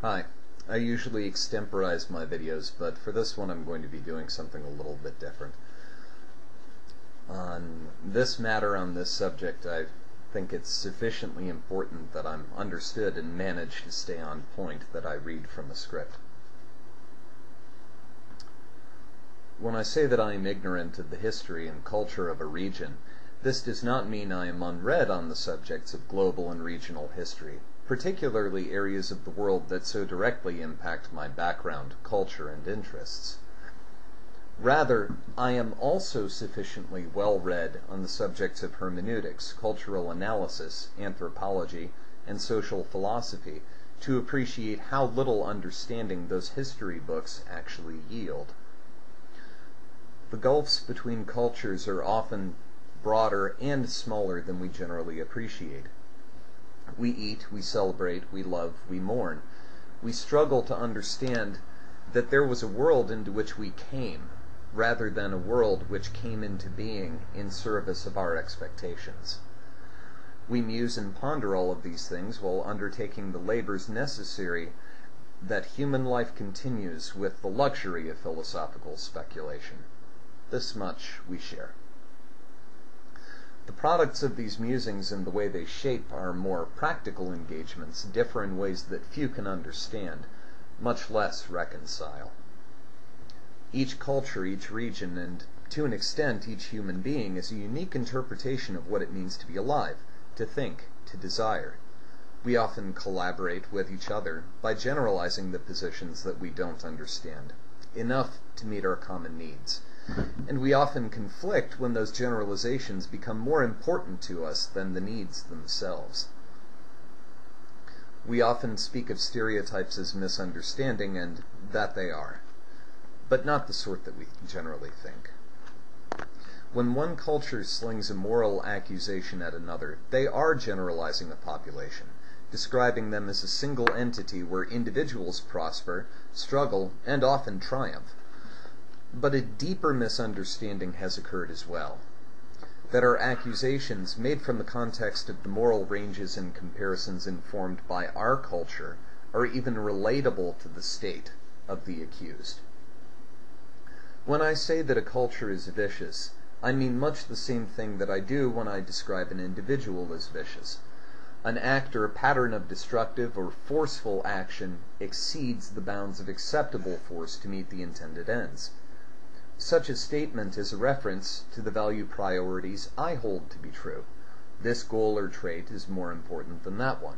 Hi. I usually extemporize my videos, but for this one I'm going to be doing something a little bit different. On this matter, on this subject, I think it's sufficiently important that I'm understood and manage to stay on point that I read from a script. When I say that I am ignorant of the history and culture of a region, this does not mean I am unread on the subjects of global and regional history, particularly areas of the world that so directly impact my background, culture, and interests. Rather, I am also sufficiently well-read on the subjects of hermeneutics, cultural analysis, anthropology, and social philosophy to appreciate how little understanding those history books actually yield. The gulfs between cultures are often broader and smaller than we generally appreciate. We eat, we celebrate, we love, we mourn. We struggle to understand that there was a world into which we came, rather than a world which came into being in service of our expectations. We muse and ponder all of these things while undertaking the labors necessary that human life continues with the luxury of philosophical speculation. This much we share. The products of these musings and the way they shape our more practical engagements differ in ways that few can understand, much less reconcile. Each culture, each region, and to an extent each human being is a unique interpretation of what it means to be alive, to think, to desire. We often collaborate with each other by generalizing the positions that we don't understand, enough to meet our common needs. And we often conflict when those generalizations become more important to us than the needs themselves. We often speak of stereotypes as misunderstanding, and that they are, but not the sort that we generally think. When one culture slings a moral accusation at another, they are generalizing a population, describing them as a single entity where individuals prosper, struggle, and often triumph. But a deeper misunderstanding has occurred as well, that our accusations, made from the context of the moral ranges and comparisons informed by our culture, are even relatable to the state of the accused. When I say that a culture is vicious, I mean much the same thing that I do when I describe an individual as vicious. An act or a pattern of destructive or forceful action exceeds the bounds of acceptable force to meet the intended ends. Such a statement is a reference to the value priorities I hold to be true. This goal or trait is more important than that one.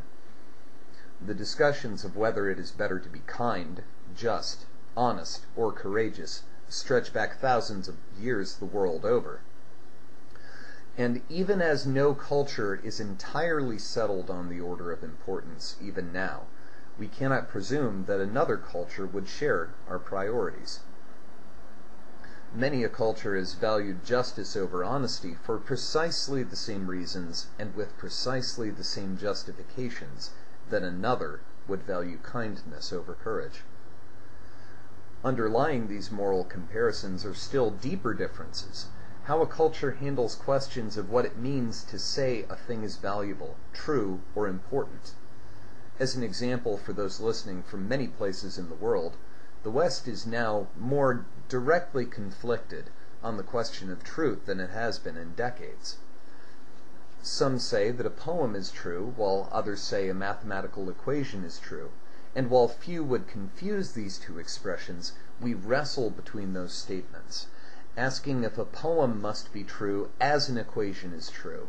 The discussions of whether it is better to be kind, just, honest, or courageous stretch back thousands of years the world over. And even as no culture is entirely settled on the order of importance even now, we cannot presume that another culture would share our priorities. Many a culture has valued justice over honesty for precisely the same reasons and with precisely the same justifications that another would value kindness over courage. Underlying these moral comparisons are still deeper differences. How a culture handles questions of what it means to say a thing is valuable, true, or important. As an example for those listening from many places in the world, the West is now more directly conflicted on the question of truth than it has been in decades. Some say that a poem is true, while others say a mathematical equation is true. And while few would confuse these two expressions, we wrestle between those statements, asking if a poem must be true as an equation is true,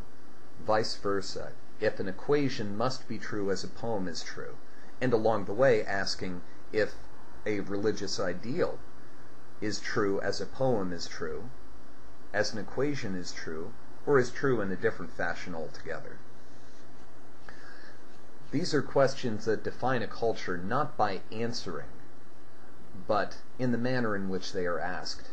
vice versa, if an equation must be true as a poem is true, and along the way asking if a religious ideal is true as a poem is true, as an equation is true, or is true in a different fashion altogether. These are questions that define a culture not by answering, but in the manner in which they are asked.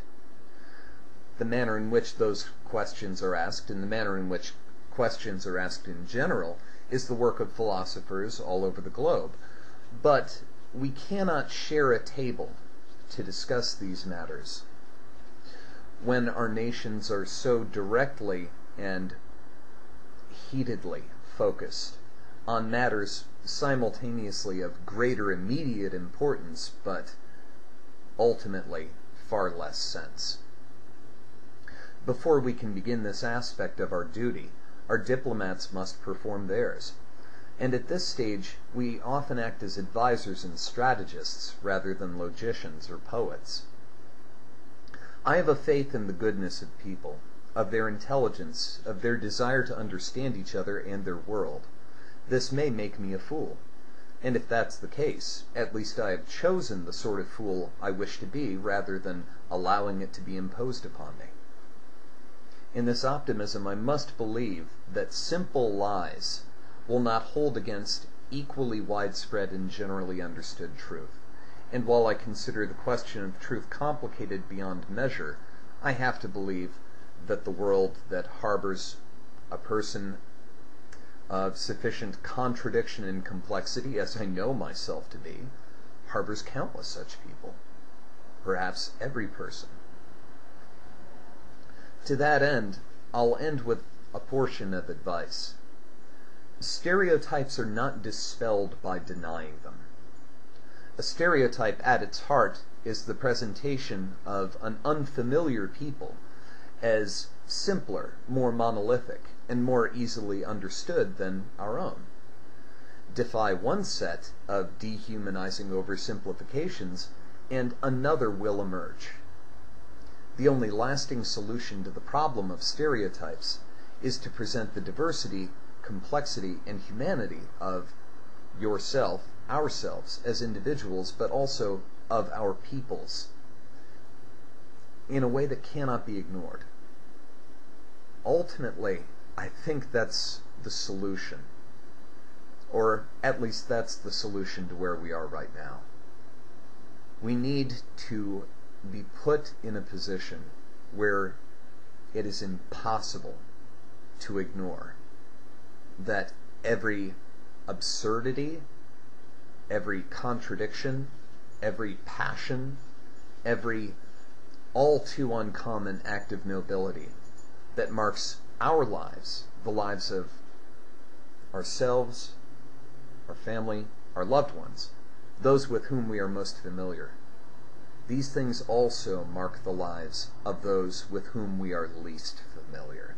The manner in which those questions are asked, and the manner in which questions are asked in general, is the work of philosophers all over the globe. But we cannot share a table to discuss these matters when our nations are so directly and heatedly focused on matters simultaneously of greater immediate importance, but ultimately far less sense. Before we can begin this aspect of our duty, our diplomats must perform theirs. And at this stage, we often act as advisors and strategists rather than logicians or poets. I have a faith in the goodness of people, of their intelligence, of their desire to understand each other and their world. This may make me a fool. And if that's the case, at least I have chosen the sort of fool I wish to be rather than allowing it to be imposed upon me. In this optimism, I must believe that simple lies will not hold against equally widespread and generally understood truth. And while I consider the question of truth complicated beyond measure, I have to believe that the world that harbors a person of sufficient contradiction and complexity, as I know myself to be, harbors countless such people, perhaps every person. To that end, I'll end with a portion of advice. Stereotypes are not dispelled by denying them. A stereotype at its heart is the presentation of an unfamiliar people as simpler, more monolithic, and more easily understood than our own. Defy one set of dehumanizing oversimplifications, and another will emerge. The only lasting solution to the problem of stereotypes is to present the diversity, complexity, and humanity of yourself, ourselves as individuals, but also of our peoples, in a way that cannot be ignored. Ultimately, I think that's the solution, or at least that's the solution to where we are right now. We need to be put in a position where it is impossible to ignore that every absurdity, every contradiction, every passion, every all too uncommon act of nobility that marks our lives, the lives of ourselves, our family, our loved ones, those with whom we are most familiar. These things also mark the lives of those with whom we are least familiar.